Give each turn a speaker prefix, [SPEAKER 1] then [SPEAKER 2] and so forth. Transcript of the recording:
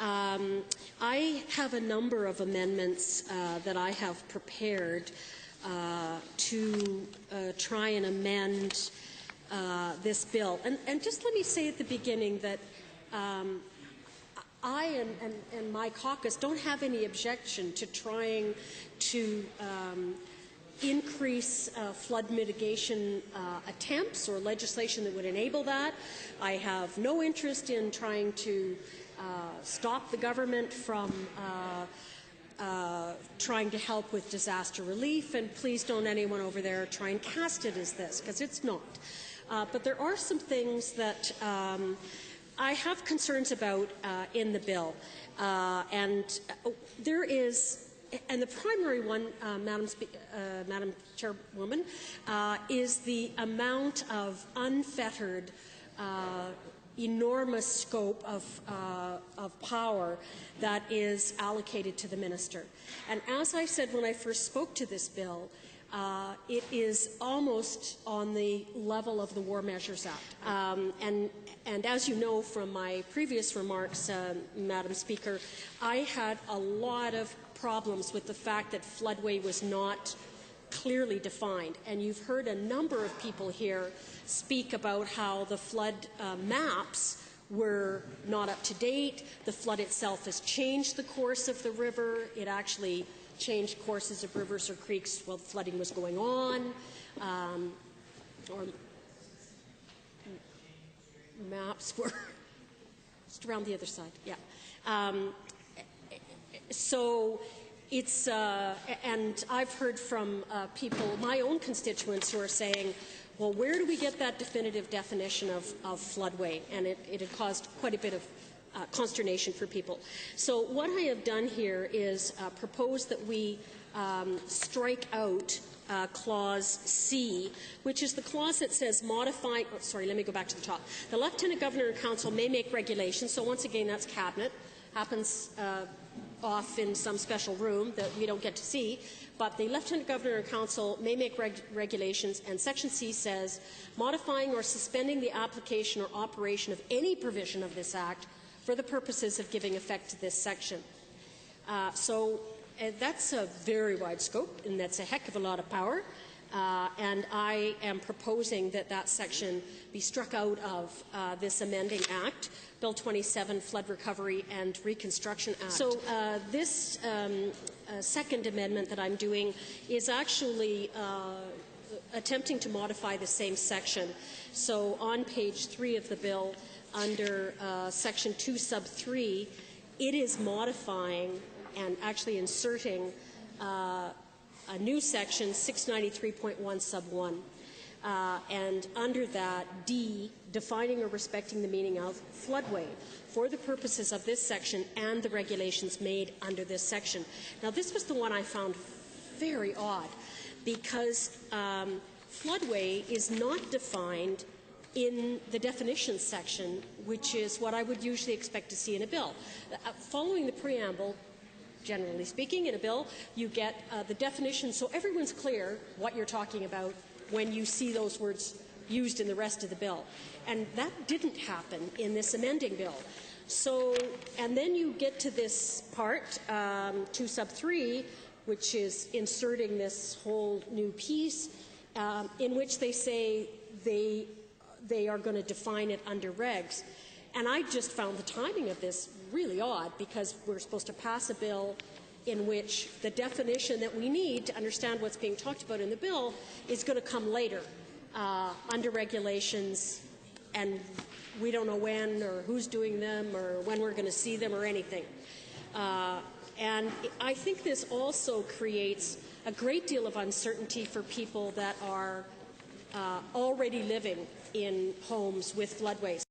[SPEAKER 1] I have a number of amendments that I have prepared to try and amend this bill. And just let me say at the beginning that I and my caucus don't have any objection to trying to increase flood mitigation attempts or legislation that would enable that. I have no interest in trying to stop the government from trying to help with disaster relief, and please don't anyone over there try and cast it as this, because it's not. But there are some things that I have concerns about in the bill, and there is. And the primary one, Madam Chairwoman, is the amount of unfettered, enormous scope of power that is allocated to the minister. And as I said when I first spoke to this bill, it is almost on the level of the War Measures Act. And as you know from my previous remarks, Madam Speaker, I had a lot of problems with the fact that floodway was not clearly defined. And you've heard a number of people here speak about how the flood maps were not up to date. The flood itself has changed the course of the river. It actually changed courses of rivers or creeks while the flooding was going on. Or maps were just around the other side. Yeah. So it's, and I've heard from people, my own constituents, who are saying, well, where do we get that definitive definition of floodway? And it had caused quite a bit of consternation for people. So what I have done here is propose that we strike out Clause C, which is the clause that says modifying, oh, sorry, let me go back to the top. The Lieutenant Governor and Council may make regulations, so once again that's Cabinet, happens off in some special room that we don't get to see, but the Lieutenant Governor and Council may make regulations, and Section C says modifying or suspending the application or operation of any provision of this Act for the purposes of giving effect to this section. So that's a very wide scope, and that's a heck of a lot of power. And I am proposing that that section be struck out of this amending Act, Bill 27, Flood Recovery and Reconstruction Act. So this second amendment that I'm doing is actually attempting to modify the same section. So on page 3 of the bill, under Section 2 sub 3, it is modifying and actually inserting a new section, 693.1 sub 1. And under that, D, defining or respecting the meaning of floodway for the purposes of this section and the regulations made under this section. Now, this was the one I found very odd, because floodway is not defined in the definitions section, which is what I would usually expect to see in a bill. Following the preamble, generally speaking, in a bill, you get the definition so everyone's clear what you're talking about when you see those words used in the rest of the bill. And that didn't happen in this amending bill. So, and then you get to this part, 2 sub 3, which is inserting this whole new piece, in which they say they are going to define it under regs. And I just found the timing of this really odd, because we're supposed to pass a bill in which the definition that we need to understand what's being talked about in the bill is going to come later under regulations, and we don't know when or who's doing them or when we're going to see them or anything. And I think this also creates a great deal of uncertainty for people that are already living in homes with floodways.